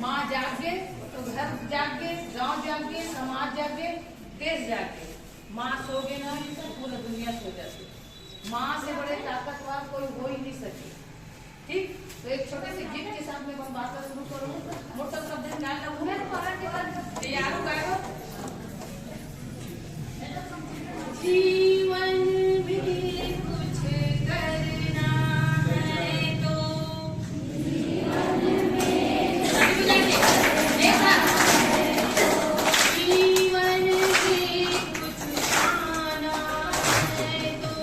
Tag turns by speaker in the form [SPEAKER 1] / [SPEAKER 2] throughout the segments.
[SPEAKER 1] माँ जागे तो घर जागे, गांव जागे, समाज जागे, देश जागे। माँ सोगे ना तो पूरी दुनिया सो जाती। माँ से बड़े ताकतवर कोई हो ही नहीं सके। ठीक, तो एक छोटे से गीत के साथ में हम बात शुरू करूँ। मोटा शब्द निकालना उन्हें तैयार हो गए हो। जीवन में कुछ करना है तो जीवन में जीवन में कुछ पाना है तो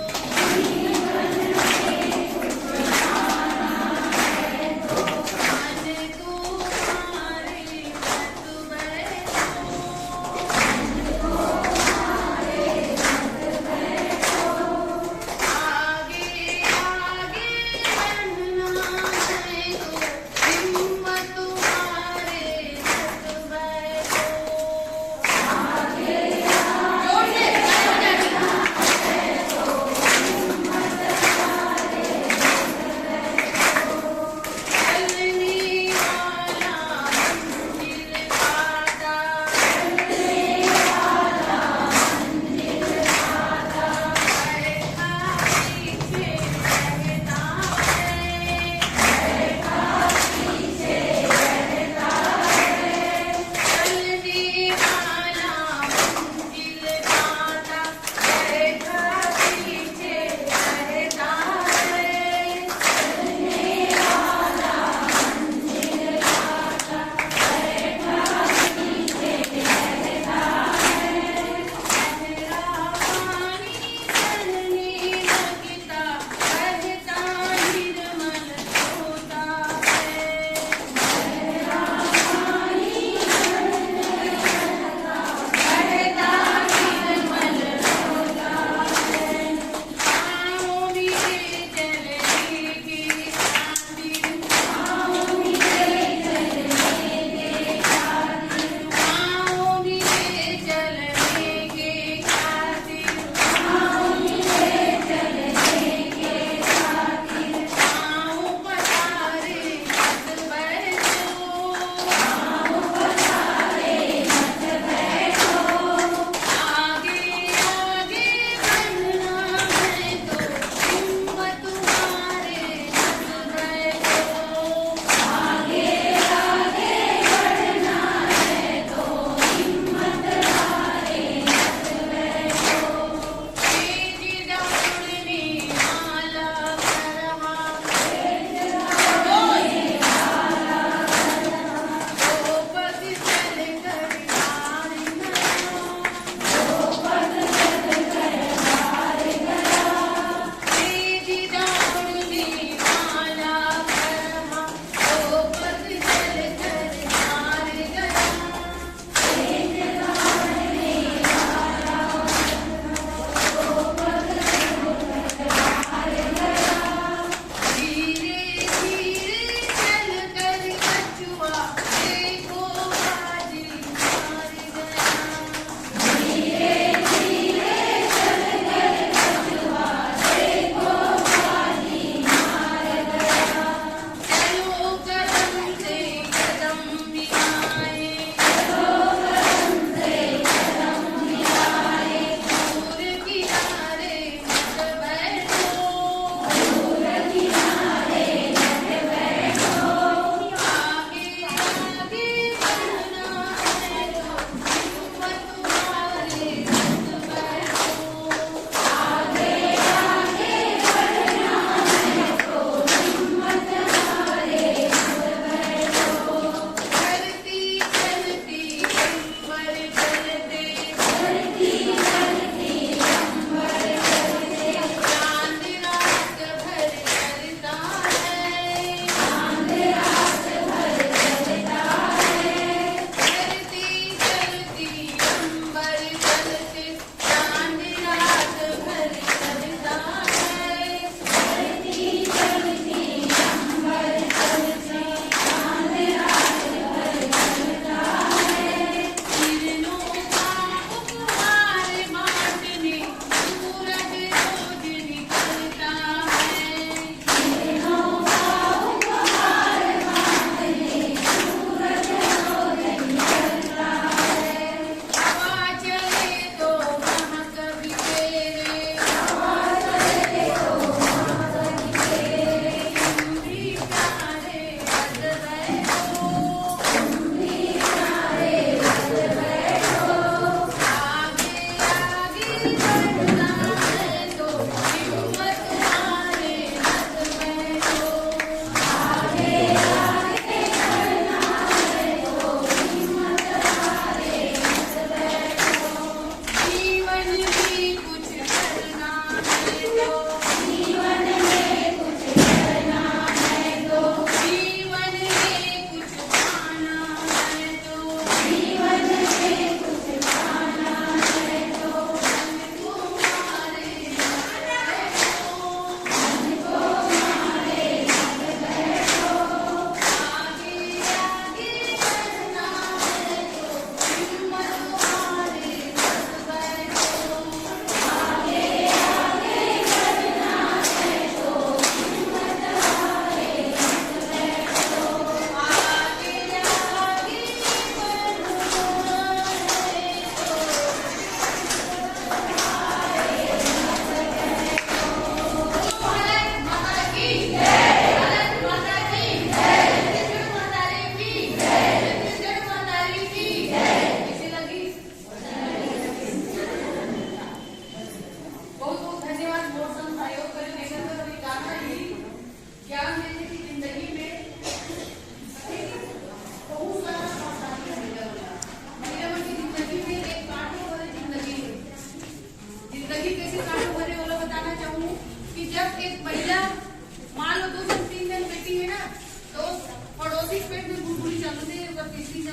[SPEAKER 1] जीवन में कुछ पाना है तो मन को मारे मत बैठो, मन को मारे मत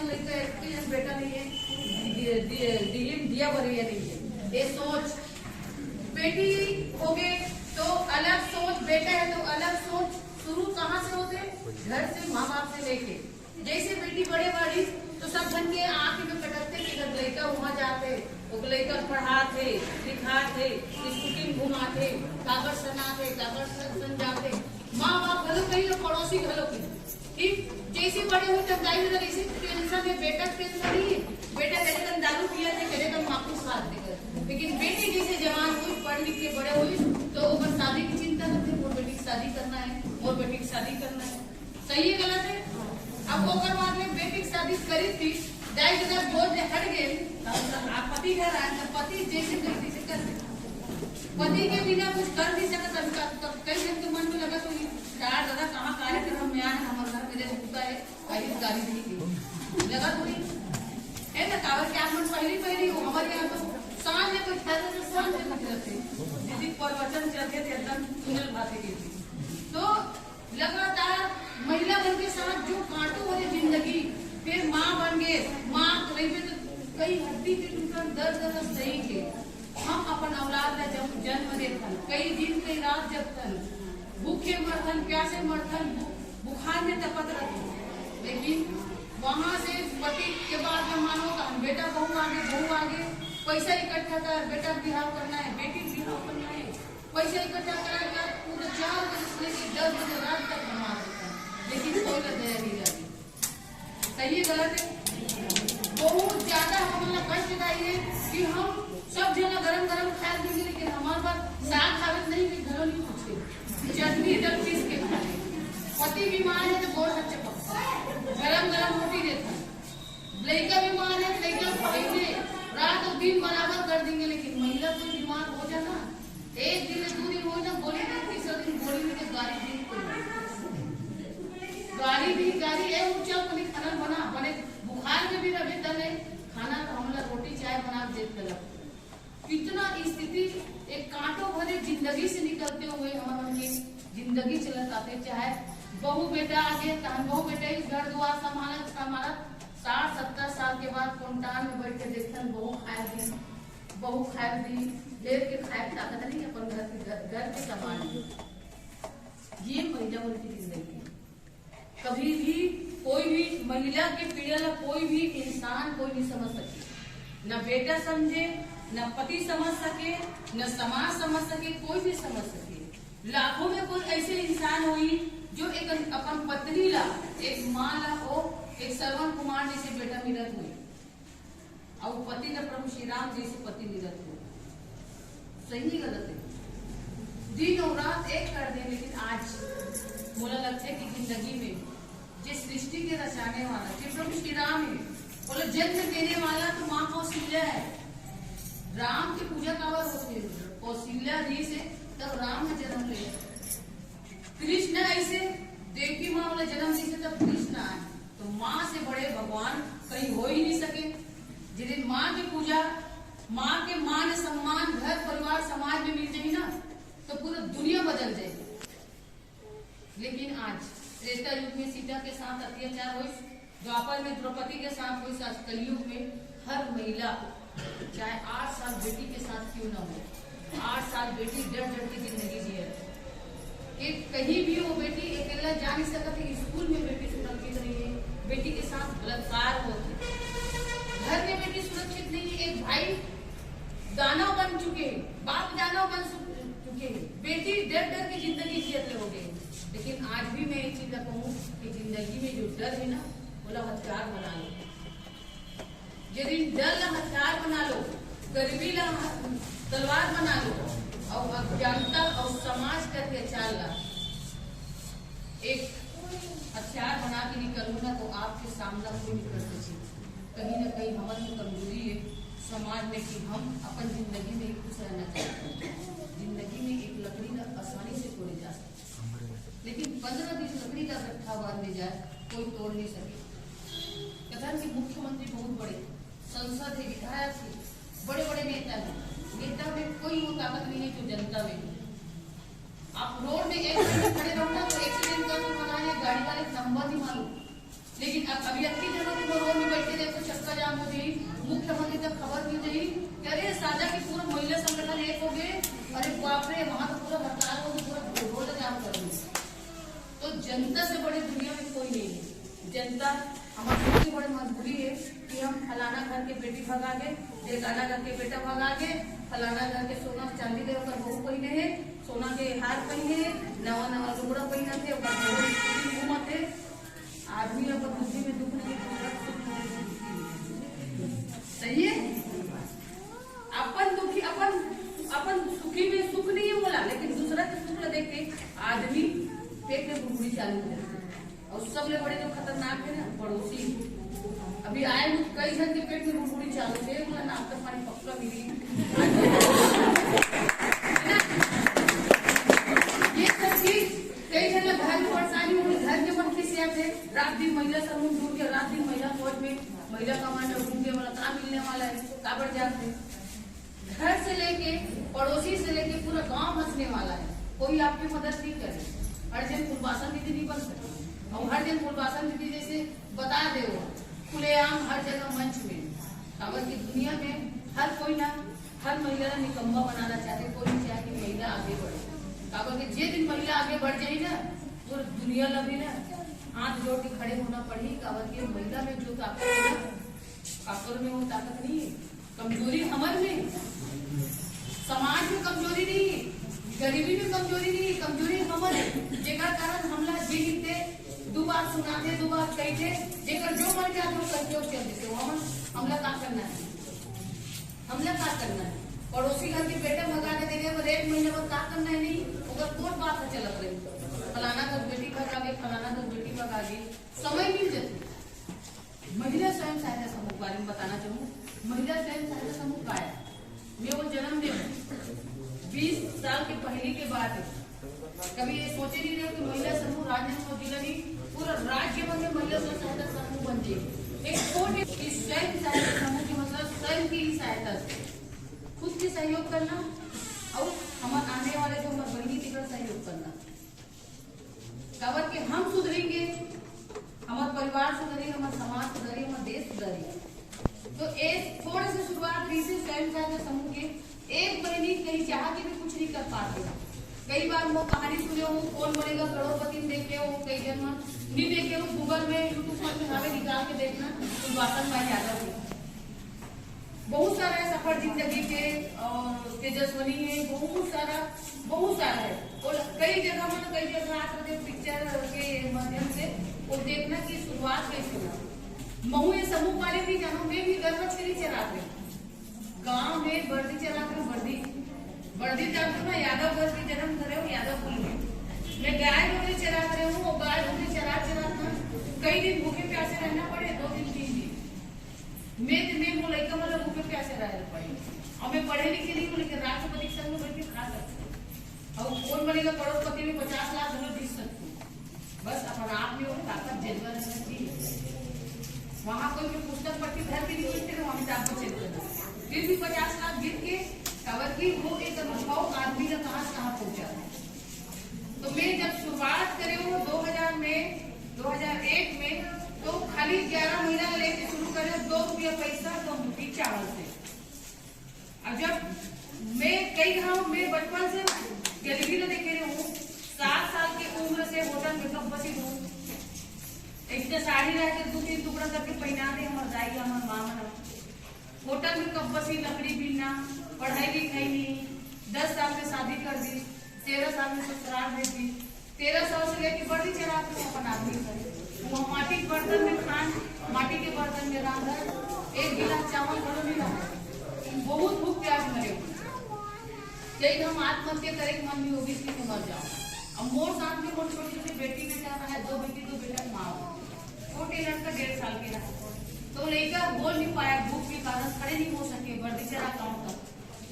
[SPEAKER 1] जन लड़का एक जन बेटा नहीं है, दिया भरिया नहीं है। ये सोच बेटी हो गए तो अलग सोच, बेटा है तो अलग सोच। शुरू कहाँ से होते? घर से, माँ बाप से लेके। जैसे बेटी बड़े बाड़ी तो सब बन के आँख में पटकते कि जब लड़का वहाँ जाते, वो लड़का पढ़ाते लिखाते, स्कूटी घुमाते, कागज सनाते, कागज सन जाते। माँ बाप घलो कहीं तो पड़ोसी घलो की ठीक। जैसे बड़े हो तब दाई में ऐसी टेंशन है, बेटा टेंशन नहीं है। बेटा कहे कम दारू पिया थे, कहे कम माकूस खाते थे, लेकिन बेटी जैसे जवान हुई, पढ़ लिख के बड़े हुई तो वो बस शादी की चिंता करते, और बेटी की शादी करना है, और बेटी की शादी करना है। सही है गलत है? अब वो बाद में बेटी की शादी करी थी, दाई जब बोझ हट गए, आप पति घर आए तो पति जैसे जैसे कर पति के बिना कुछ कर नहीं सकता। कई दिन के मन में लगा तो यार दादा कहाँ कार्यक्रम हम में आए, हमारे घर मेरे होता है आई गाड़ी नहीं की लगा तो नहीं है ना। कावर क्या मन पहली हो हमारे यहाँ तो सांझ में कोई ठहरे तो सांझ में कुछ रहते दीदी प्रवचन चलते थे, एकदम सुनल बातें की थी। तो लगातार महिला बन के साथ जो कांटों वाली जिंदगी, फिर माँ बन गए, माँ रही तो कई हड्डी के टूटन दर्द सही के हम अपन औलाद का जन्म देथन, कई दिन कई रात जगतन, भूखे मरथन, प्यासे मरथन, बुखार में तपत रहते। लेकिन वहां से पति के बाद में मानो का बेटा बहू आगे पैसा इकट्ठा कर, बेटा बिहाव करना है, बेटी बिहाव करना है, पैसा इकट्ठा करा पूरे 4 बजे से लेकर 10 बजे रात तक कमा देता है, लेकिन कोई का दया नहीं जाती। सही है गलत है? बहुत ज्यादा हमारा कष्टदायी है कि हम सब जना गरम गरम खा देंगे, लेकिन हमारे पास साग खावत नहीं कि घरों नहीं पूछे चटनी जब पीस के खा ले। पति बीमार है तो गोड़ हच्चे पकता गरम गरम रोटी देता, लड़का बीमार है तो लड़का खाएंगे, रात और दिन बराबर कर देंगे। लेकिन महिला कोई बीमार हो जाना, एक दिन 2 दिन हो ना, गोली में तीसरा दिन गोली में तो गाड़ी दी गाड़ी भी गाड़ी है ऊंचा कोई खाना बने बुखार में भी रहे तले खाना तो हमला रोटी चाय बना देख कर। कितना स्थिति एक कांटों भरे जिंदगी से निकलते हुए हमारे जिंदगी चलत आते। चाहे बहू बेटा आगे बहू बेटा ही घर द्वार संभालत 60-70 साल के बाद कोंटान में बैठ के देखते बहू खाए दी लेर के खाए ताकत नहीं अपन घर के सामान। ये महिला वर्ग की जिंदगी। कभी भी कोई भी महिला के पीड़ा कोई भी इंसान कोई नहीं समझ सके, न बेटा समझे, न पति समझ सके, न समाज समझ सके, कोई भी समझ सके। लाखों में कोई ऐसे इंसान हुई जो एक अपन पत्नी ला, एक माँ ला हो, एक श्रवण कुमार जैसे बेटा मिलत हुई और पति न प्रभु श्री राम जैसे पति मिलत हुई। सही गलत है? दिन और रात एक कर दे। लेकिन आज मोला लगता है कि जिंदगी में जिस सृष्टि के रचाने वाला जो प्रभु श्री राम है, बोले जन्म देने वाला तो माँ कौशल्या है। राम की पूजा कावर होती है, कौशल्या जी से तब राम ने जन्म लिया। कृष्ण ऐसे देवकी माँ बोले जन्म दी से तब कृष्ण आए। तो माँ से बड़े भगवान कहीं हो ही नहीं सके। जिस माँ की पूजा, माँ के मान सम्मान घर परिवार समाज में मिल जाए ना तो पूरा दुनिया बदल जाएगी। लेकिन आज त्रेता युग में सीता के साथ अत्याचार हुई, द्वापर में द्रौपदी के साथ हुई, कलयुग में हर महिला चाहे 8 साल बेटी के साथ क्यों ना हो, 8 साल बेटी डर के जिंदगी जिए। कि कहीं भी वो बेटी अकेला जा नहीं सकती, स्कूल में बेटी सुरक्षित नहीं है, बेटी के साथ बलात्कार होते, घर में बेटी सुरक्षित नहीं है। एक भाई दानव बन चुके, बाप दानव बन चुके, बेटी डर के जिंदगी जियत हो गई। लेकिन आज भी मैं एक चीज कहूँ कि जिंदगी में जो डर है ना, बोला हथियार बना लो। यदि डर ला हथियार बना लो, गरीबी ला तलवार बना लो, और अज्ञानता और समाज का अत्याचार ला एक हथियार बना के निकलू ना तो आपके सामना कोई नहीं कर सके। कहीं ना कहीं हमारी कमजोरी है समाज में कि हम अपन जिंदगी में एक खुश रहना चाहते हैं। जिंदगी में एक लकड़ी का आसानी से तोड़ी जा सकती, लेकिन 15-20 लकड़ी का गट्ठा बांधने जाए कोई तोड़ नहीं सके। कथन की मुख्यमंत्री बहुत बड़े, संसद है, विधायक है, बड़े बड़े नेता है, नेता में कोई वो ताकत नहीं है जो जनता में। आप रोड में एक मिनट खड़े रहो ना तो एक्सीडेंट का तो पता है, गाड़ी वाले नंबर नहीं मालूम, लेकिन अब अभी अच्छी जगह पे रोड में बैठे देखो चक्का जाम हो गई, मुख्यमंत्री तक खबर मिल गई कि अरे साझा की पूरा महिला संगठन एक हो गए, अरे बाप रे वहां तो पूरा हड़ताल हो गई, पूरा रोड जाम कर दी। तो जनता से बड़ी दुनिया में कोई नहीं है। जनता हमारी सबसे बड़ी मजबूरी है कि हम फलाना घर के बेटी भगा के, ढेकाना घर के बेटा भगा के, फलाना घर के सोना चांदी दे ओकर बहू पहने है, सोना के हार पहने है, नवा नवा लुगड़ा पहना थे, घूमत है। आदमी अपन बुद्धि में दुख नहीं, सही है। अपन दुखी, अपन सुखी में सुख नहीं बोला, लेकिन दूसरा के सुख देख के आदमी पेट में गुड़गुड़ी चालू हो जाती। और सबसे बड़े जो खतरनाक है ना पड़ोसी। अभी आए कई जन के पेट में गुड़गुड़ी चालू थे, बोला नाक तक पानी पक्का मिली। ये सब चीज कई जन घर में परेशानी होगी, घर के मन किसी थे। रात दिन महिला समूह ढूंढ के, रात दिन महिला फौज में महिला कमांडर ढूंढने वाला कहाँ मिलने वाला है, काबर जाते। घर से लेके पड़ोसी से लेके पूरा गांव हंसने वाला है, कोई आपकी मदद नहीं करे। हर दिन पुरवासन दीदी नहीं बन सकती, और हर दिन पुरवासन दीदी जैसे बता दे वो खुलेआम हर जगह मंच में। काबर की दुनिया में हर कोई ना, हर महिला निकम्मा बनाना चाहते, कोई नहीं चाहे कि महिला आगे बढ़े। काबर के जे दिन महिला आगे बढ़ जाए ना, पूरी दुनिया लगी ना हाथ जोड़ के खड़े होना पड़ी। काबर की महिला में जो ताकत है ना, काकर में वो ताकत नहीं है। कमजोरी हमर में, समाज में कमजोरी नहीं है, गरीबी में कमजोरी नहीं है, कमजोरी हमर है। जेकर कारण हमला जीते, दो बार सुनाते, दो बार कहते, जेकर जो मर जाते वो कहते चल देते। हमला का करना है, हमला का करना है। पड़ोसी घर के बेटे भगा के देंगे, अगर 1 महीने बाद का करना है नहीं, अगर कोर्ट बात है चलत रही, फलाना का बेटी भगा के, फलाना का बेटी भगा के, समय मिल जाती। महिला स्वयं सहायता समूह बारे में बताना चाहूँ। महिला स्वयं सहायता समूह का है, मैं वो जन्मदिन 20 साल के पहले के बाद है। कभी ये सोचे नहीं रहे कि महिला समूह राज्य जिला नहीं, पूरा राज्य में महिला स्वयं सहायता समूह बन जाए। एक छोटे स्वयं सहायता समूह की मतलब स्वयं की ही सहायता से खुद के सहयोग करना, और हमारे आने वाले जो हमारे बहनी की सहयोग करना। काबर के हम सुधरेंगे, हमारा परिवार सुधरे, हमारा समाज सुधरे, हमारा देश सुधरे। तो एक थोड़े से शुरुआत रही थी स्वयं सहायता समूह के। एक बहनी कहीं चाह के भी कुछ नहीं कर पाते। कई बार वो कहानी सुने हो, कौन बनेगा करोड़पति देखे हो, कई जन्म नहीं देखे हो, गूगल में यूट्यूब में हमें निकाल के देखना, तो वासन भाई यादव है। बहुत सारा है सफर जिंदगी के, और तेजस्वनी है, बहुत सारा है। और कई जगह मतलब कई जगह आप पिक्चर के माध्यम से वो देखना की शुरुआत कैसे हुआ। महू ये समूह वाले भी जानो, मैं भी गर्भ छेरी चराते गाँव में, बर्दी चराते, बर्दी जानते ना, यादव घर के जन्म धरे हो, यादव कुल में। मैं गाय बकरी चरा रहे हूँ, और गाय बकरी चरा कई दिन भूखे प्यासे रहना पड़े, 2 दिन 3 दिन। मैं बोला मतलब भूखे प्यासे रहना पड़े, और मैं पढ़े लिखे नहीं हूँ, लेकिन राष्ट्रपति संघ में बैठ के खा सकती हूँ। और कौन बनेगा करोड़पति में 50 लाख जरूर जीत सकती हूँ। बस अपना आप में वो ताकत जज्बा रहना चाहिए। वहाँ कोई भी पुस्तक पढ़ के घर के नहीं बैठते, वहाँ भी आपको चेक करना, फिर भी 50 लाख जीत के कवर की वो एक अनुभव आदमी का कहाँ से कहाँ पहुंचा है। तो मैं जब शुरुआत करे वो 2001 में, तो खाली 11 महीना लेके शुरू करे, 2 रुपया पैसा 2 मुट्ठी चावल से। अब जब मैं कई गाँव में बचपन से गरीबी तो देखे रही हूँ, 7 साल की उम्र से होटल में कब बसी हूँ, एक साड़ी रह के 2-3 टुकड़ा करके पहना दे हमारे दाई हमारे माँ मना। होटल में कब बसी, लकड़ी बिलना, पढ़ाई लिखाई नहीं, 10 साल में शादी कर दी, 13 साल में ससुराल भेज दी, 13 साल से लेके बर्दी चराते अपन आदमी करे। वो माटी के बर्तन में खान, माटी के बर्तन में रांधा, 1 गिलास चावल घरों में रहा, बहुत भूख प्यास मरे। यही हम आत्महत्या करे कि मम्मी होगी इसलिए मर जाओ। अब मोर साथ में मोर छोटी छोटी बेटी बेटा रहा है, 2 बेटी 2 बेटा माँ, छोटे लड़का 1.5 साल के रहा, तो लड़का बोल नहीं पाया, भूख के कारण खड़े नहीं हो सके, बर्दी चरा गाँव तक।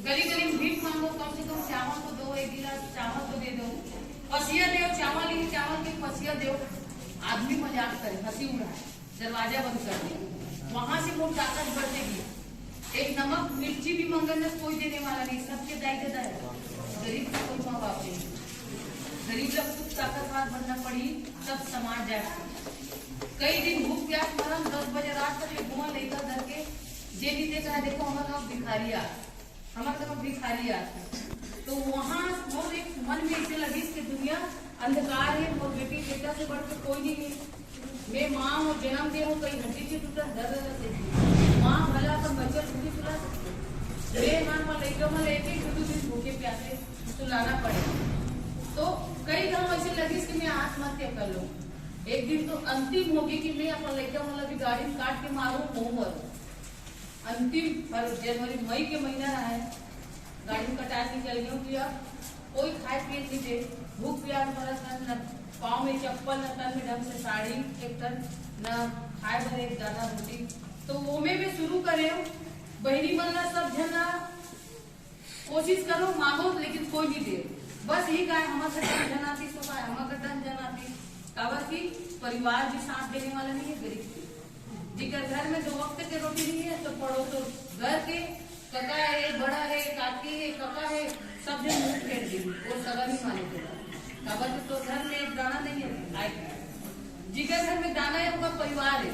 [SPEAKER 1] गली गली में भीख मांगो, कम से कम चावल तो दो, 1 गिलास चावल तो दे दो, पसिया दो, चावल की पसिया दो। आदमी मजाक करे, हंसी उड़ाए, दरवाजा बंद कर दे, वहां से वो ताकत बढ़ेगी। एक नमक मिर्ची भी मंगल कोई देने वाला नहीं, सबके दाई दादा है, गरीब का कोई माँ बाप नहीं। गरीब लोग कुछ ताकतवर बनना पड़ी, तब समाज जाए। कई दिन भूख प्यास मरम 10 बजे रात तक घुमा लेकर घर के जे भी देखा देखो हमारा भिखारिया हमारे तरफ भिखारिया तो वहाँ मोर एक मन में ऐसे लगी कि दुनिया अंधकार है, मोर बेटी बेटा से बढ़कर कोई नहीं है। मैं माँ और जन्म दे हूँ कई हड्डी से टूटा दर्द से माँ भला तो बच्चा छुट्टी सुला सकते रे माँ माँ लेकर मैं लेके दो दिन भूखे प्यासे सुलाना पड़ेगा। तो कई गाँव ऐसे लगी कि मैं आत्महत्या कर लूँ। एक दिन तो अंतिम होगी कि मैं अपन लेकर मतलब गाड़ी काट के मारू मुँह मरू। अंतिम जनवरी मई के महीना रहा है, गाड़ी कटा निकल गई कि अब कोई खाए पिए नहीं दे, भूख प्यास भरा न पाँव में चप्पल न तन में ढंग से साड़ी एक तन न खाए भरे एक दाना रोटी। तो वो में भी शुरू करे बहनी बनना सब जना कोशिश करो मांगो लेकिन कोई नहीं दे। बस यही कहा हमारे घर जनाती तो हमारे घर जनाती काबर की परिवार भी साथ देने वाला नहीं है, गरीब जिकर घर में 2 वक्त की रोटी नहीं है तो पड़ोसो घर के कका है बड़ा है काकी है कका है सब जन मुंह फेर दी वो सगा नहीं माने काबर तो घर में एक दाना नहीं है। जिकर घर में दाना है उनका परिवार है,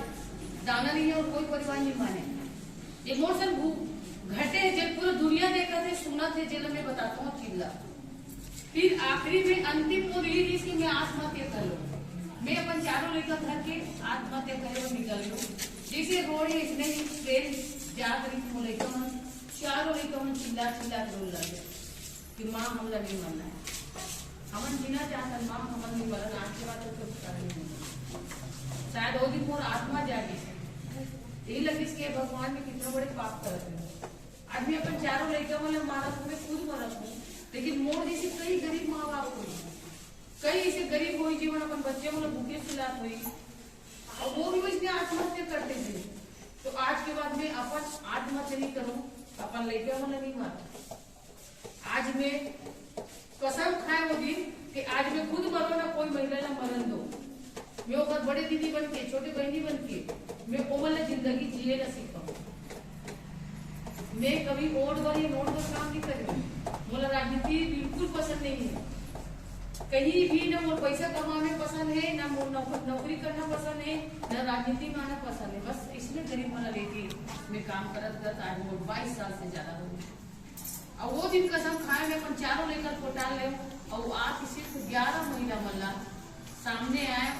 [SPEAKER 1] दाना नहीं है और कोई परिवार नहीं माने। इमोशन घटे जब पूरा दुनिया देखा थे सुना थे जेल में बताता हूँ चिल्ला। फिर आखिरी में अंतिम वो रिलीज की मैं आत्महत्या कर लूँ। मैं अपन चारों लेकर घर के आत्महत्या करे और निकल लो जैसे रोड है इसने ट्रेन जा करी लेकर चारों लेकर चिल्ला चिल्ला रो लगे कि माँ हमला नहीं मरना है, हमन जीना चाहता माँ हमन नहीं मरना आज के बाद तो शायद वो दिन मोर आत्मा जागी यही लगी कि भगवान ने कितना बड़े पाप करते हैं। आज मैं अपन चारों लेकर मतलब मारा मैं खुद मरा हूँ लेकिन मोर जैसे कई गरीब माँ बाप हुई कई ऐसे गरीब हुई जीवन अपन बच्चे मतलब भूखे खिलाफ हुई और वो भी इसने आत्महत्या करते थे। तो आज के बाद में अपन आत्महत्या नहीं करूं अपन लेके मतलब नहीं मारा। आज मैं कसम खाए वो दिन कि आज मैं खुद मरो ना कोई महिला ना मरन दो। मैं वो बड़े दीदी बन के छोटे बहनी बन के मैं कोमल जिंदगी जिए ना सीखा। मैं कभी वोट वाली नोट पर काम नहीं कर रही, मुझे राजनीति बिल्कुल पसंद नहीं है। कहीं भी न वो पैसा कमाने पसंद है, न नौकरी करना पसंद है, न राजनीति में आना पसंद है। बस इसमें गरीब वाला लेके मैं काम करत आज वो 22 साल से ज्यादा हो गई। और वो दिन कसम खाए मैं अपन चारों लेकर कोटाल ले और आज सिर्फ 11 महीना मल्ला सामने आए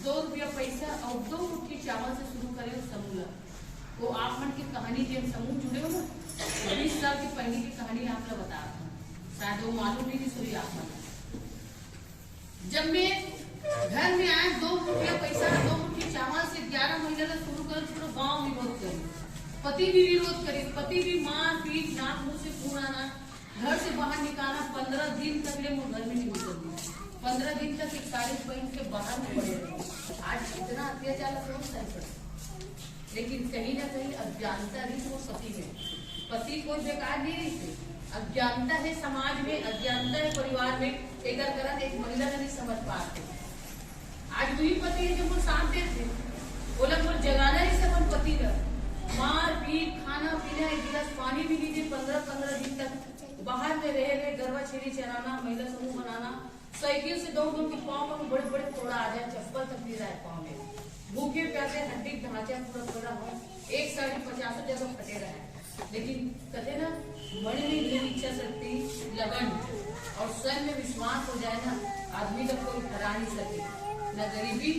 [SPEAKER 1] 2 रुपया पैसा और 2 मुट्ठी चावल से शुरू करे समूह। वो आप मन की कहानी जब समूह जुड़े हो ना 20 साल की पहले की कहानी आप लोग बता रहा हूँ, शायद वो मालूम नहीं सुनी आप मन। जब मैं घर में आए 2 रुपया पैसा 2 मुट्ठी चावल से 11 महीने शुरू कर पूरा गाँव विरोध करे, पति भी विरोध करे, पति भी मार पीट नाक मुंह से खून आना, घर से बाहर निकालना। 15 दिन तक ले मैं घर में नहीं घुस दी, 15 दिन तक एक साड़ी पहन के बाहर में पड़े रहे। आज इतना अत्याचार रोज सह लेकिन कहीं ना कहीं अज्ञानता भी वो पति में, पति कोई बेकार नहीं रही थी, अज्ञानता है समाज में, अज्ञानता है परिवार में, एक महिला नहीं समझ पाते। आज वही पति है जो वो शांत थे वो लोग जगाना ही सब पति का मार पीट खाना पीना 1 गिलास पानी भी लीजिए 15-15 दिन तक बाहर में रहे गरबा छेड़ी चराना, महिला समूह बनाना, साइकिल से दौड़ के पाँव में बड़े बड़े फोड़ा आ जाए, चप्पल तक नहीं रहा पाँव में, भूखे प्यासे हड्डी ढांचा पूरा पूरा हो, एक साड़ी 50 जगह फटे रहा। लेकिन कहते ना मन में भी इच्छा शक्ति लगन और स्वयं में विश्वास हो जाए ना आदमी का कोई हरा नहीं सके, न गरीबी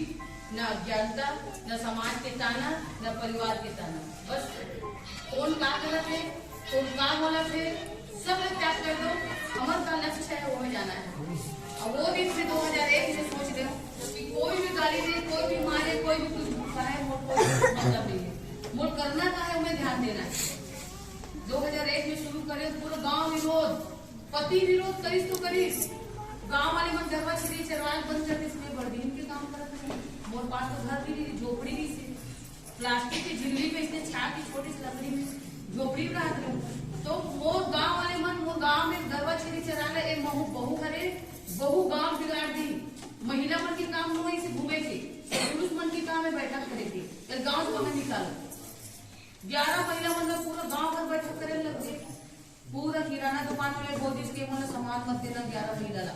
[SPEAKER 1] न अज्ञानता न समाज के ताना न परिवार के ताना। बस कौन का गलत है कौन का गलत है सब त्याग कर दो, हमारे का लक्ष्य है वो में जाना है। और वो दिन से 2001 में सोच रहे हो कि कोई भी गाली दे कोई भी मारे कोई भी कुछ है मोट कोई मतलब नहीं है, मोट करना का है उन्हें ध्यान देना है। 2001 में शुरू करे पूरा गांव विरोध, पति विरोध करीस तो करीस, गांव वाले मन गरबा छेड़ी चरवाल बंद करके इसमें बड़दीन के काम करते हैं। मोर पास तो घर भी नहीं, झोपड़ी भी से प्लास्टिक की झिल्ली पे इसने छाप की छोटी सी लकड़ी में झोपड़ी में रहते हो। तो मोर गांव वाले मन मोर गांव में गरबा छेड़ी चराना एक बहू करे, बहू गांव बिगाड़ दी। महिला मन के काम हुआ इसे घूमे के, पुरुष मन के काम में बैठक करे थे, गाँव से बाहर निकालो। 11 महिला मतलब पूरा गांव भर बैठक करे लग गए, पूरा किराना दुकान में बोल जिसके मन सामान मत देना 11 महिला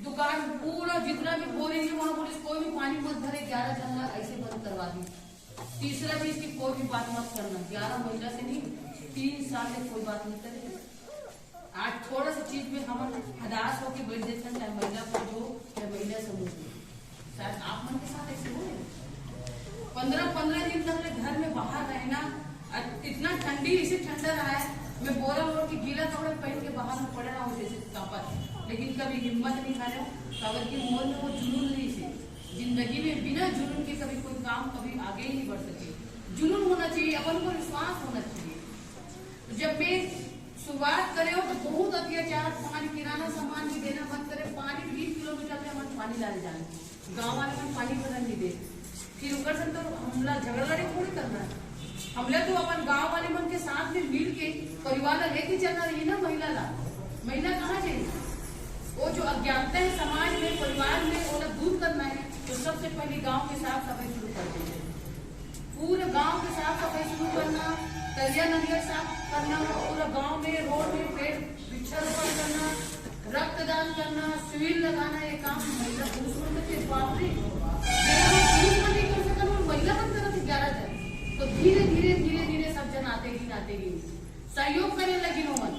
[SPEAKER 1] दुकान पूरा जितना भी बोलेंगे वहां पुलिस कोई भी पानी मत भरे, 11 जन ऐसे बंद करवा दी। तीसरा चीज की कोई भी बात मत करना, 11 महिला से नहीं, 3 साल से कोई बात नहीं करे। आज थोड़ा सा चीज में हम हदास होकर बैठ देते हैं, चाहे महिला को जो या महिला समूह में, शायद आप मन के साथ ऐसे हो 15-15 दिन तक घर में बाहर रहना, इतना ठंडी इसे ठंडा रहा है, मैं बोरा ओढ़ के गीला कपड़े पहन के बाहर में पड़े रहा हूँ जैसे कांपत, लेकिन कभी हिम्मत नहीं हारे, खबर की मोल में वो जुनून नहीं से। जिंदगी में बिना जुनून के कभी कोई काम कभी आगे ही नहीं बढ़ सके। जुनून होना चाहिए, अपन को विश्वास होना चाहिए। जब मैं शुरुआत करे हो तो बहुत अत्याचार, पानी किराना सामान भी देना मत करे, पानी 20 किलोमीटर में हमारे पानी लाने जाने, गाँव वाले में पानी बदल नहीं दे, फिर उकर से तो हमला झगड़ा लड़े थोड़ी करना है। हमले तो अपन गांव वाले मन के साथ में मिल के परिवार ला लेके चलना रही ना। महिला कहाँ जाएगी? वो जो अज्ञानता है समाज में, परिवार में, वो दूर करना है तो सबसे पहले गांव के साफ सफाई शुरू कर देंगे। पूरे गांव के साफ सफाई शुरू करना, तलिया नदिया साफ करना, पूरा गांव में रोड में पेड़ वृक्षारोपण करना, रक्तदान करना, शिविर लगाना, ये काम महिला पुरुष में बाप रे महिला बन कर 11 जन, तो धीरे धीरे सब जन आते ही सहयोग करने लगी मन।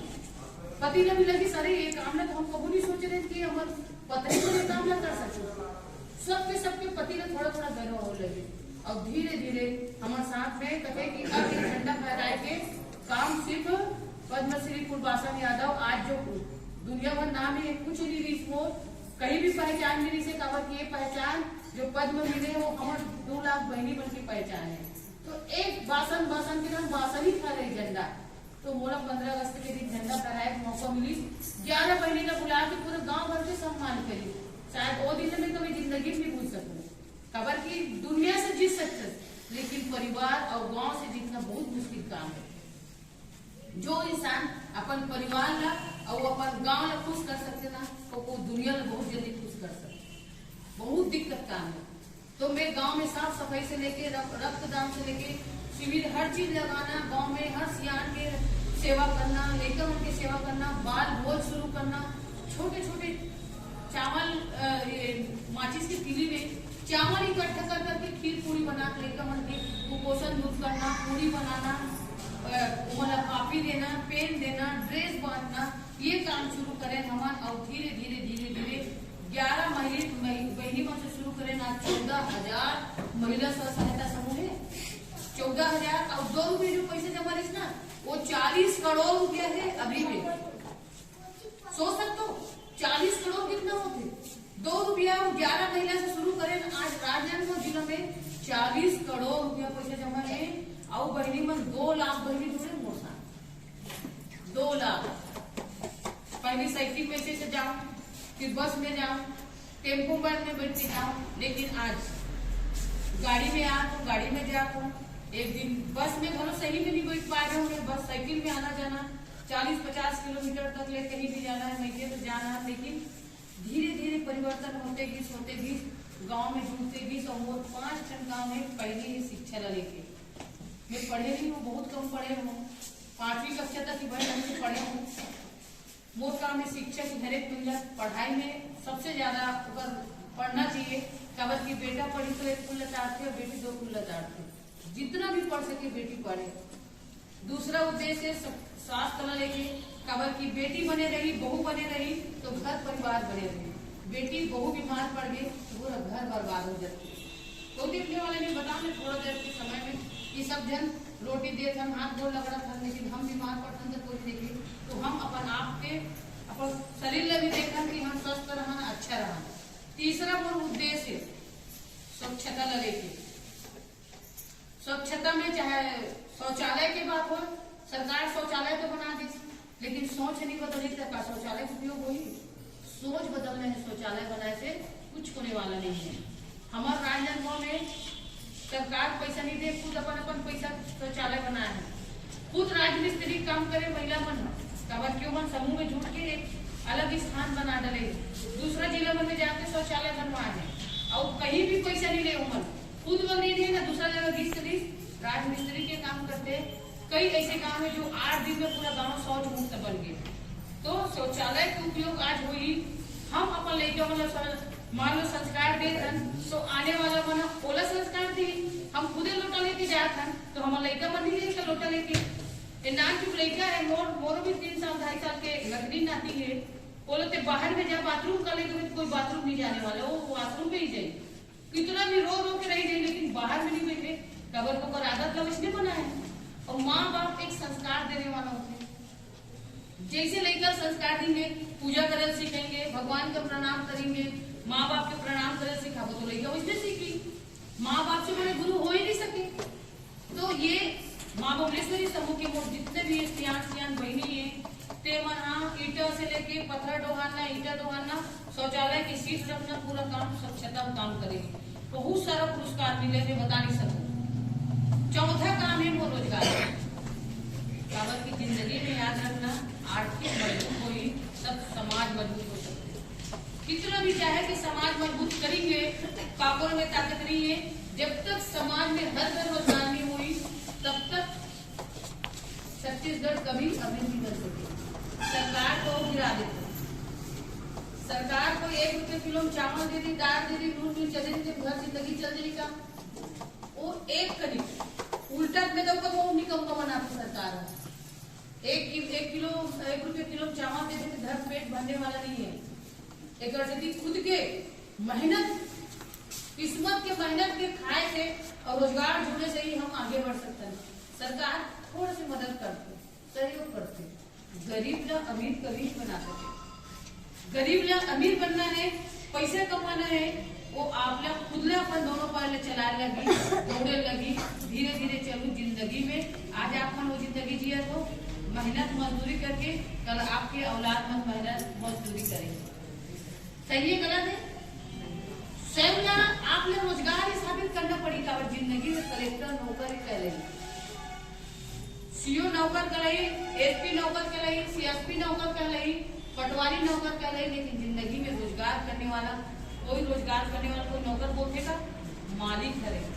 [SPEAKER 1] पति ने भी लगी सर ये काम ना तो हम कबू नहीं सोच रहे कि हम पत्नी को ये काम ना कर सकते। सबके पति ने थोड़ा गर्व हो लगे और धीरे धीरे हमारे साथ में कहे कि अब ये झंडा फहराए के काम सिर्फ पद्मश्री कुलवासन यादव, आज जो दुनिया भर नाम है कुछ नहीं रही, इसको कहीं भी पहचान मिली से कवर की पहचान जो पद्म मिले वो हमारे 2 लाख बहनी बन की पहचान है। तो एक बासन के नाम बासन ही था रही झंडा, तो मोला 15 अगस्त के दिन झंडा फहराए मौका मिली, 11 बहनी ने बुला के पूरे गांव भर के सम्मान करी। शायद वो दिन में कभी जिंदगी नहीं भूल सकूं। खबर की दुनिया से जीत सकते, लेकिन परिवार और गांव से जीतना बहुत मुश्किल काम है। जो इंसान अपन परिवार ला और अपन गांव ला खुश कर सकते ना, तो वो दुनिया ला बहुत जल्दी खुश कर सकते। बहुत दिक्कत काम है। तो मैं गांव में साफ सफाई से लेके रक्तदान से लेके शिविर हर चीज लगाना, गांव में हर सियान के सेवा करना, लेकर उनकी सेवा करना, बाल भोज शुरू करना, छोटे छोटे चावल माचिस की तीली में चावल इकट्ठा कर करके खीर पूरी बना लेकर उनके कुपोषण दूर करना, पूरी बनाना, मतलब कॉपी देना, पेन देना, ड्रेस बांटना, ये काम शुरू करें हम। और धीरे धीरे 11 बहनी से शुरू करें। आज 14,000 महिला स्व सहायता समूह है, 14,000 और 2 रुपये जो पैसे जमा रही ना वो 40 करोड़ रुपया है। अभी में सोच सकते हो 40 करोड़ कितना होते, 2 रुपया 11 महिला से शुरू करें। आज राजनांदगांव जिला में 40 करोड़ रुपया पैसे जमा है और बहनी में 2 लाख बहनी जुड़े मोसा 2 लाख। पहले साइकिल पैसे से जाओ, फिर बस में जाऊं, टेम्पो बस में बैठ के जाऊं, लेकिन आज गाड़ी में आ तो गाड़ी में जाता हूँ। एक दिन बस में घरों सही में नहीं बैठ पा रहे होंगे, बस साइकिल में आना जाना 40-50 किलोमीटर तक ले कहीं भी जाना है, नहीं तो जाना है। लेकिन धीरे धीरे परिवर्तन होते गई गांव में जुड़ते गई। और 5 टन गाँव में पहले ही शिक्षा लेके मैं पढ़े नहीं हूँ, बहुत कम पढ़े हूँ, 5वीं कक्षा तक ही बड़े पढ़े हूँ। मोर काम है शिक्षक हर एक महिला पढ़ाई में सबसे ज्यादा पढ़ना चाहिए। कबर की बेटा पढ़ी तो 1 कुल्ला चाटते और बेटी 2 कुल्ला चाटते, जितना भी पढ़ सके बेटी पढ़े। दूसरा उद्देश्य स्वास्थ्य लेके कबर की बेटी बने रही, बहू बने रही तो घर परिवार बने रही। बेटी बहू बीमार पड़ गई तो पूरा घर बर्बाद हो जाती है। तो देखने वाले ने बता मैं थोड़ा देर के समय में कि सब जन रोटी दे हम हाथ गोड़ लग रहा था, लेकिन हम बीमार पड़ते तो कोई देखे तो हम अपन आप के अपन शरीर में भी देखा कि हम स्वस्थ रहना, अच्छा रहना। तीसरा मूल उद्देश्य स्वच्छता लेके, स्वच्छता में चाहे शौचालय की बात हो, सरकार शौचालय तो बना दी, लेकिन सोच नहीं बदली तो शौचालय का उपयोग हो। सोच बदलने है, शौचालय बनाए से कुछ होने वाला नहीं है। हमारे राजनांदगांव में सरकार पैसा नहीं दे, खुद अपन पैसा शौचालय बनाया है। खुद राजमिस्त्री काम करे महिला मन, कबर क्यों मन समूह में जुट के एक अलग स्थान बना डाले, दूसरा जिला में जाके शौचालय बनवाए है और कहीं भी पैसा नहीं ले उमन, खुद वो नहीं दे ना दूसरा जगह 20 राजमिस्त्री के काम करते। कई ऐसे काम है जो 8 दिन में पूरा गांव शौच मुक्त बन गए। तो शौचालय का उपयोग आज हुई, हम अपन लेके मान लो संस्कार दे थन तो आने वाला मना ओला संस्कार दी हम खुदे लोटा लेके जात हन तो हम लड़का मन नहीं लेके लोटा लेके ए नान चुप लड़का है मोर भी 3 साल 2.5 साल के लगनी नाती है बोलते बाहर में जब बाथरूम कर लेते तो कोई बाथरूम नहीं जाने वाला वो बाथरूम में ही जाए कितना भी रो के रह जाए लेकिन बाहर में नहीं बैठे कबर को आदत लग इसने बना है। और माँ बाप एक संस्कार देने वाला होते हैं जैसे लेकर संस्कार देंगे पूजा करल सीखेंगे भगवान का प्रणाम करेंगे माँ बाप के प्रणाम करल सिखाबो तो लड़का वैसे सीखी माँ बाप से बड़े गुरु हो ही नहीं सके। तो ये माँ बबलेश्वरी समूह के मोट जितने भी सियान बहनी है ते मन हाँ ईटा से लेके पत्थर डोहाना ईटा डोहाना शौचालय की सीट रखना पूरा काम स्वच्छता काम करेगी बहुत सारा पुरस्कार मिले मैं बता नहीं सकूं। चौथा काम है वो रोजगार काबर की जिंदगी में याद रखना आर्थिक मजबूत हुई तब समाज मजबूत हो सकते हैं। कितना भी चाहे कि समाज मजबूत करेंगे पापड़ में ताकत नहीं है जब तक समाज में हर घर रोजगार नहीं हुई तब तक छत्तीसगढ़ कभी अभी नहीं कर सके। सरकार को गिरा देते सरकार को 1 रुपये किलो चावल दे दी दाल दे दी दूध भी चले थे घर जिंदगी चल जाएगा वो एक करीब उल्टा में तो वो निकम का बना सरकार एक रुपये किलो चावल दे देते घर पेट भरने वाला नहीं है। एक यदि खुद के मेहनत किस्मत के मेहनत के खाए थे और रोजगार जुड़ने से ही हम आगे बढ़ सकते हैं। सरकार थोड़ा सी मदद करते सहयोग करते गरीब ला अमीर कभी बना सके। गरीब ला अमीर बनना है पैसे कमाना है वो आप लोग खुद ला अपन दोनों पैर चलाने लगी दौड़े लगी धीरे धीरे चलू जिंदगी में। आज आप वो जिंदगी जिया तो मेहनत मजदूरी करके कल आपके औलाद में मेहनत मजदूरी करेंगे। सही है गलत है? स्वयं आप लोग रोजगार साबित करना पड़ेगा और जिंदगी में कलेक्टर नौकर करेंगे सीओ नौकर कहलाई एसपी नौकर कहलाई सीएसपी नौकर कहलाई पटवारी नौकर कहलाई लेकिन जिंदगी में रोजगार करने वाला कोई नौकर बोलेगा मालिक करेगा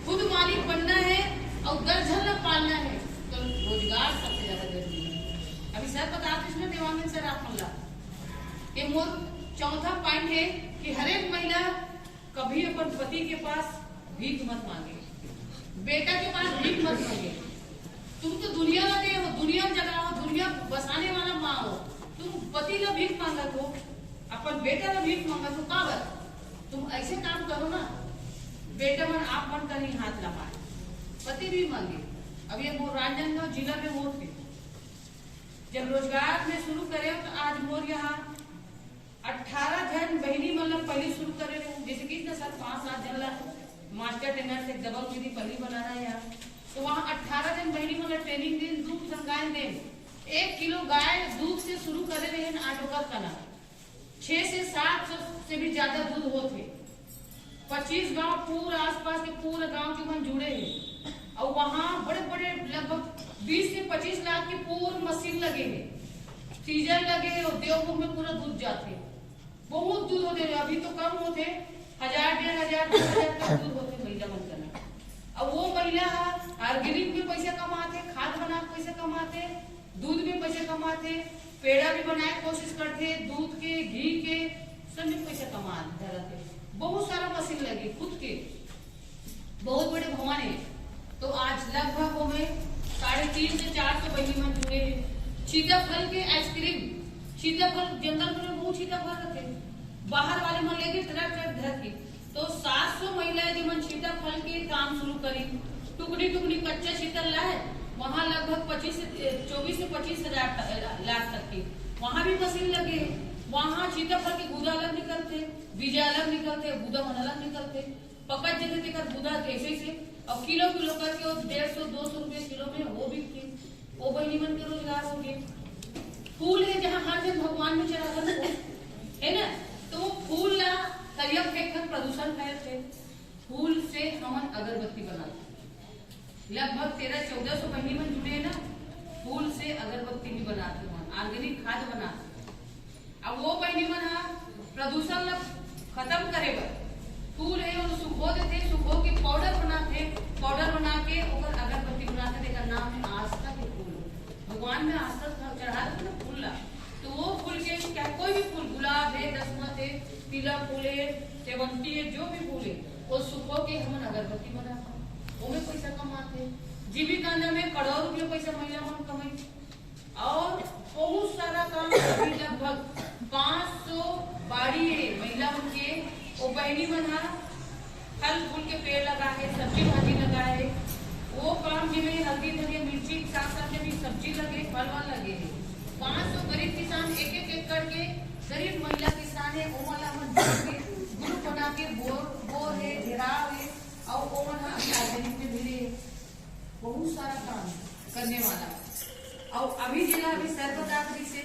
[SPEAKER 1] खुद मालिक बनना है और दर्जन पालना है तो रोजगार सबसे ज्यादा जरूरी है। अभी सर बताते इसमें देवानंद सर आप ये मोर चौथा पॉइंट है कि हर एक महिला कभी अपन पति के पास भीख मत मांगे बेटा के पास भीख मत मांगे। तुम तो दुनिया लगे हो दुनिया जगाओ दुनिया बसाने वाला माँ हो तुम पति का भीख मांगा तो अपन बेटा का भीख मांगा तो काबर तुम ऐसे काम करो ना बेटा मन आप मन कर ही हाथ लगाए पति भी मांगे। अब ये मोर राजनांदगांव जिला में मोर थे जब रोजगार में शुरू करे तो आज मोर यहाँ 18 जन बहनी मतलब पहले शुरू करे जैसे कि सर 5-7 जन मास्टर ट्रेनर से डबल गिरी पहली बना रहा है यहाँ तो वहाँ 18 जन बहनी मतलब ट्रेनिंग दिन दूध संगाय दिन 1 किलो गाय दूध से शुरू करे रहे आटोकर कला 6 से 7 से भी ज्यादा दूध होते 25 गांव पूरा आसपास के पूरे गांव के मन जुड़े हैं और वहाँ बड़े बड़े लगभग 20 से 25 लाख की पूर्ण मशीन लगे हैं सीजन लगे और देवभूमि में पूरा दूध जाते बहुत दूध होते अभी तो कम होते 1000-1500 तक दूध होते महिला मन करना। अब वो महिला ऑर्गेनिक में पैसा कमाते खाद बना पैसा कमाते दूध में पैसा कमाते पेड़ा भी बनाए कोशिश करते दूध के घी के सब में पैसा कमाते बहुत सारा मशीन लगी खुद के बहुत बड़े भवन है। तो आज लगभग वो में 350 से 400 बहनी मन जुड़े हैं। सीताफल के आइसक्रीम सीताफल जंगल में बहुत सीताफल रहते बाहर वाले मन लेके ट्रक धर के तो 700 महिलाएं जो मन सीताफल के काम शुरू करी टुकड़ी टुकड़ी कच्चा सीता लाए वहाँ लगभग 24 से 25 हजार लाख तक की वहाँ भी मशीन लगे वहाँ सीताफल के गुदा अलग निकलते बीज अलग निकलते गुदा मन अलग निकलते पकड़ जैसे देकर गुदा कैसे से और किलो किलो करके 150-200 रुपए किलो में वो बिकते वो बहनी मन के रोजगार हो गए। फूल है जहाँ हर जन भगवान में चढ़ा है ना तो फूल ला तरिया फेंक कर प्रदूषण फैलते फूल से हम अगरबत्ती बनाते लगभग 1300-1400 बहनी मन जुड़े है ना फूल से अगरबत्ती भी बनाते ऑर्गेनिक खाद बनाते। अब वो बहनी मन प्रदूषण खत्म करेगा फूल है और सुखो देते सुखो के पाउडर बना के ओकर अगरबत्ती बनाते नाम है आस्था के फूल भगवान में आस्था चढ़ा देते ना फूल ला तो तो वो फूल के क्या कोई भी फूल, गुलाब है, दसमत है, पीला फूल है, सेवंती है, जो भी फूल है वो सुखो के हम अगरबत्ती बनाते हैं, वो में पैसा कमाते। जीविका में करोड़ रुपये पैसा महिला मन कमाई। और बहुत सारा काम अभी लगभग 500 बाड़ी है महिला मन के, वो बहनी बना फल फूल के पेड़ लगा है, सब्जी भाजी लगा है, वो काम जिसमें हल्दी धनिया मिर्ची साथ साथ में भी सब्जी लगे, फल वल लगे है। 500 गरीब किसान एक करके, गरीब महिला किसान है वो वाला ग्रुप बना के बोर है, घेराव है, और वो ऑर्गेनिक में भी बहुत सारा काम करने वाला। और अभी जिला अभी सर्वदात्री से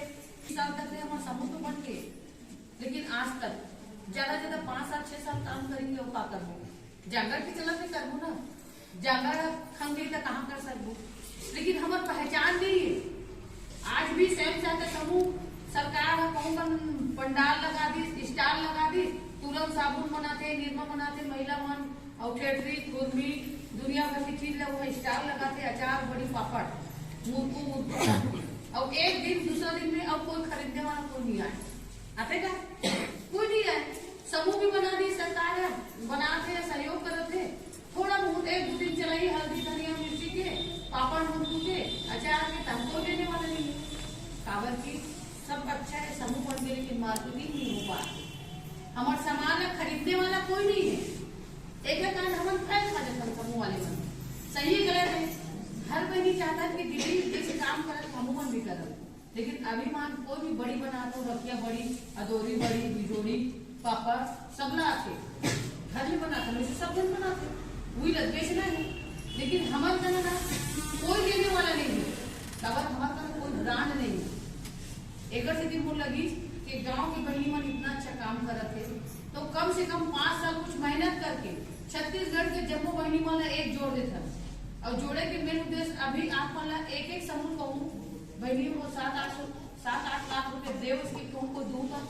[SPEAKER 1] साल तक हमारा समूह तो बन के, लेकिन आज तक ज्यादा 5 साल 6 साल काम करेंगे वो का करबो, जांगर के चला के करबो ना, जांगर खंगे तो कहाँ कर सकबो, लेकिन हमार पहचान नहीं है। आज भी स्वयं सहायता समूह सरकार कौन पंडाल लगा दी, स्टाल लगा दी, तुरंत साबुन बनाते, निरमा बनाते महिला मन, और ठेठरी खुरमी दुनिया भर की चीज वो स्टाल लगाते, अचार बड़ी पापड़ मुर्कू, और एक दिन दूसरा दिन में अब कोई खरीदने वाला कोई नहीं आए, आते का कोई नहीं आए। समूह भी बना दी सरकार, बनाते सहयोग करते, थोड़ा बहुत 1-2 दिन चलाई हल्दी धनिया मिर्ची के पापड़ मुर्कू के अचार के, तब देने वाला नहीं है। काबर की सब अच्छा है, समूह बन गए, लेकिन मार्केटिंग नहीं हो पाती, हमारे सामान खरीदने वाला कोई नहीं है। एक कारण हम फैल खा जाते समूह वाले मन, सही गलत है। हर बहनी चाहता है कि दीदी जैसे काम करे समूह मन भी करे, लेकिन अभिमान कोई भी बड़ी बना दो, रखिया बड़ी, अदौरी बड़ी, बिजोड़ी पापड़ सब लाते घर में बनाते, वैसे सब जन बनाते, वही लग बेचना है। लेकिन हमारे तरह ना कोई लेने वाला नहीं है, काबर हमारे तरह कोई ब्रांड नहीं है। एक से दिन लगी कि गांव की बहनी मन इतना अच्छा काम करते, तो कम से कम 5 साल कुछ मेहनत करके छत्तीसगढ़ के जम्मू बहनी वाला एक जोड़ देता, और जोड़े के मेन उद्देश्य अभी आप वाला एक समूह कहूँ बहनी को 7-8 लाख रुपए दे, उसके तुमको दूंगा,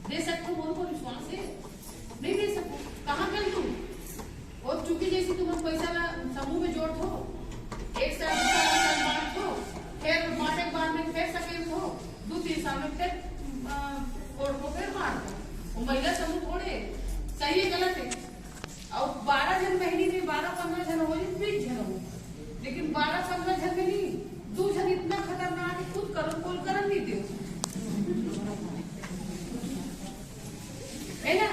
[SPEAKER 1] दे सकते हो, उनको विश्वास है, नहीं दे सकते कहाँ कर तू, और चूंकि जैसे तुम पैसा समूह में जोड़ दो, एक साल बांट दो, फिर बांटे बाद में फिर सके हो 2-3 साल में फिर कोर्ट को फिर मार दो, महिला समूह थोड़े सही है गलत है। और 12 जन बहनी में 12-15 जन हो, 20 जन हो, लेकिन 12-15 जन में नहीं, 2 जन इतना खतरनाक है, खुद करो कोई करम नहीं दे, है ना।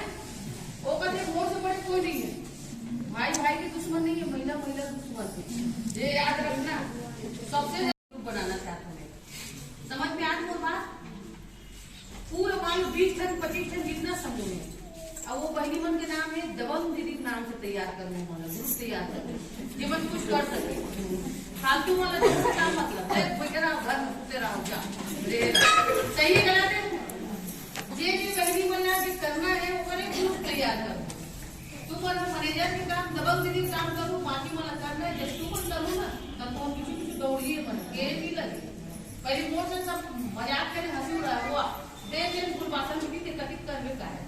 [SPEAKER 1] वो कहते मोर से बड़े कोई नहीं है, भाई भाई के दुश्मन नहीं है, महिला दुश्मन है, ये याद रखना। सबसे बनाना चाहता है, समझ में आज बात पूरा मान 20 टन 25 टन जितना समूह है, और वो बहनी मन के नाम है दबंग दीदी के नाम से तैयार करने वाला ग्रुप तैयार करने, ये मन कुछ कर सके, फालतू वाला क्या मतलब है, बैठे रहो घर में कुत्ते रहो जा, सही है गलत है। ये बहनी मन करना है वो करे, ग्रुप तैयार करो, तुम मैनेजर के काम दबंग दीदी काम करो, बाकी वाला करना है, जब तुम करो ना तब तो पीछे दौड़िए मन के नहीं लगे, पहले मोर से सब मजाक करे, हंसी उड़ा हुआ देख बासन में भी कथित करने का है।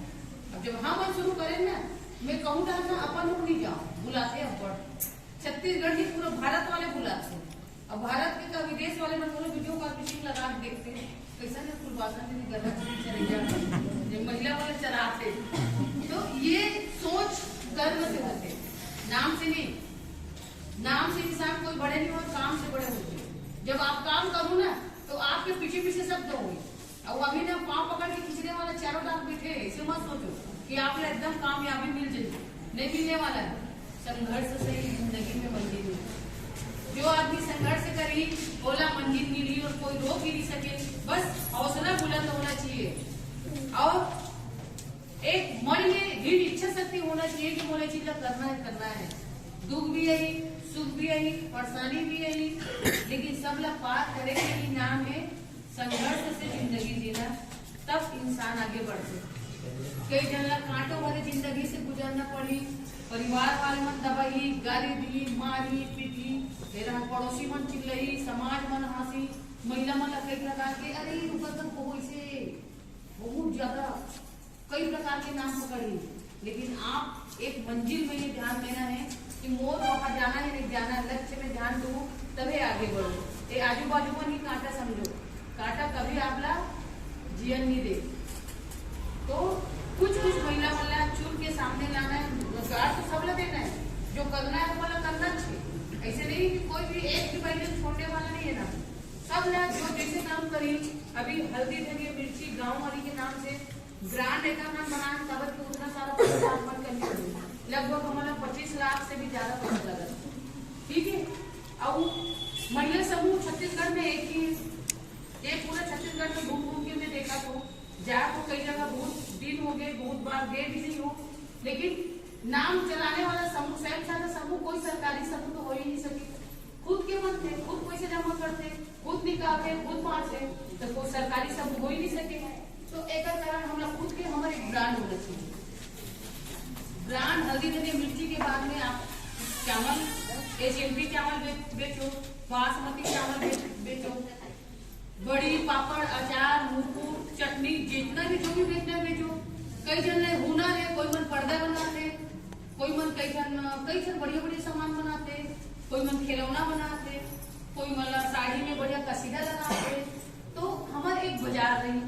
[SPEAKER 1] अब जब हम शुरू करें ना, मैं कहूँ ना अपन लोग नहीं जाओ, बुलाते हैं अपन छत्तीसगढ़ की पूरा भारत वाले बुलाते हैं, अब भारत के का विदेश वाले मन बोलो वीडियो कॉन्फ्रेंसिंग लगा के देखते हैं कैसा है फुलबासन में गला चली जाए, महिला वाले चलाते, तो ये सोच गर्व से होते, नाम से नहीं, नाम से इंसान कोई बड़े नहीं होते, काम से बड़े होते। जब आप काम करो ना तो आपके पीछे सब दौड़े, और अभी ना पाँव पकड़ के खींचने वाला चारों तरफ बैठे, इसे मत सोचो कि आप एकदम कामयाबी मिल जाएगी, नहीं मिलने वाला है। संघर्ष से ही जिंदगी में मंजिल मिली, जो आदमी संघर्ष करी बोला मंजिल मिली, और कोई रोक ही नहीं सके, बस हौसला बुलंद होना चाहिए, और एक मन में दृढ़ इच्छा शक्ति होना चाहिए कि बोले चीज करना है, दुख भी यही, सुख भी यही, परेशानी भी यही, लेकिन सब लोग पार करे के नाम है संघर्ष से जिंदगी जीना, तब इंसान आगे बढ़ते। कई जन कांटों वाले जिंदगी से गुजरना पड़ी, परिवार वाले मन दबाई, गाली दी, मारी पीटी, फिर पड़ोसी मन चिल्लाई, समाज मन हंसी, महिला मन कई प्रकार के अरे बहुत ज्यादा कई प्रकार के नाम पकड़ी, लेकिन आप एक मंजिल में ये ध्यान देना है कि मोर वहां जाना है, नहीं जाना, लक्ष्य में ध्यान दो तभी आगे बढ़ो। ये आजू बाजू में नहीं कांटा समझो, कांटा कभी आपला जीवन नहीं दे। तो कुछ महिला वाला चुन के सामने लाना है, रोजगार तो सब देना है, जो करना है वो वाला करना चाहिए। ऐसे नहीं कि कोई भी एक भी महिला छोड़ने वाला नहीं है ना, सब लोग जो जैसे काम करी। अभी हल्दी धनिया मिर्ची गाँव वाली के नाम से ब्रांड एक नाम बनाए, तब तो उतना सारा पैसा अर्पण करनी पड़ेगी, लगभग हमारा 25 लाख से भी ज्यादा पैसा लगा। ठीक है। अब महिला समूह छत्तीसगढ़ में एक पूरा छत्तीसगढ़ में घूम के मैं देखा तो तो कई जगह बहुत दिन हो गए, बहुत बार गए भी नहीं हो, लेकिन नाम चलाने वाला समूह, स्वयं सहायता समूह, कोई सरकारी समूह तो हो ही नहीं सके। खुद के मन थे, खुद पैसे जमा करते, खुद निकालते, खुद बांटते, तो कोई सरकारी समूह हो ही नहीं सके। तो एक कारण हम लोग खुद के हमारे ब्रांड होना चाहिए। ब्रांड हल्दी धनिया मिर्ची के बाद में आप चावल HMP चावल बेचो, बासमती चावल बेचो, बड़ी पापड़ अचार मुकुट चटनी जितना भी जो भी बेचना है बेचो। कई जन हुनर है, कोई मन पर्दा बनाते, कोई मन कई जन बढ़िया सामान बनाते, कोई मन खिलौना बनाते, कोई मतलब साड़ी में बढ़िया कसीदा लगाते। तो हमारे एक बाजार रही,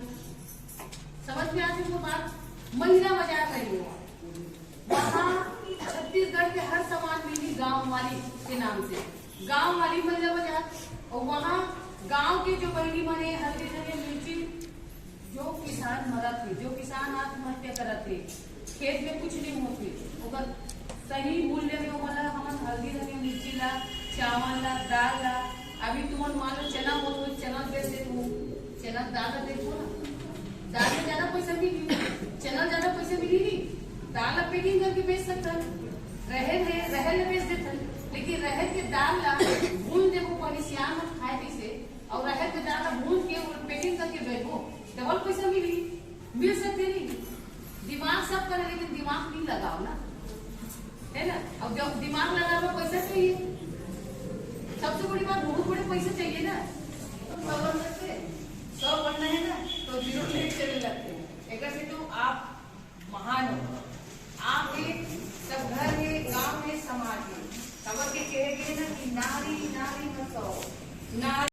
[SPEAKER 1] समझ में आती वो बात, महिला बाजार रही हो, वहाँ छत्तीसगढ़ के हर सामान मिली गांव वाली के नाम से, गांव वाली महिला बाजार। और वहाँ गांव के जो बहनी बने हल्दी धनिया मिर्ची, जो किसान मरा थे, जो किसान आत्महत्या करा थे, खेत में कुछ नहीं होते, अगर सही मूल्य में वाला हम हल्दी धनिया मिर्ची ला, चावल ला, दाल ला। अभी तुम मान लो चना हो तो चना बेच दे, चना दाल देखो ना, दाल में ज्यादा पैसा मिली, चना ज्यादा पैसा मिली नहीं, दाल पैकिंग करके बेच सकता है, रहर बेच देता है, लेकिन रहर के दाल ला भून देखो पहले श्याम खाए कैसे, और रहर के दाल भून के पैकिंग करके बेचो, डबल पैसा मिल सकते नहीं। दिमाग सब करे लेकिन दिमाग नहीं लगाओ ना, है ना। अब जब दिमाग लगाओ पैसा चाहिए, सबसे बड़ी बात बहुत बड़े पैसे चाहिए ना। सब बनना है ना, तो 0 से चले जाते हैं। एक से तो आप महान हो, आप है, सब घर है, गांव है, समाज है, खबर के कहे गए ना कि नारी नारी न सो, नारी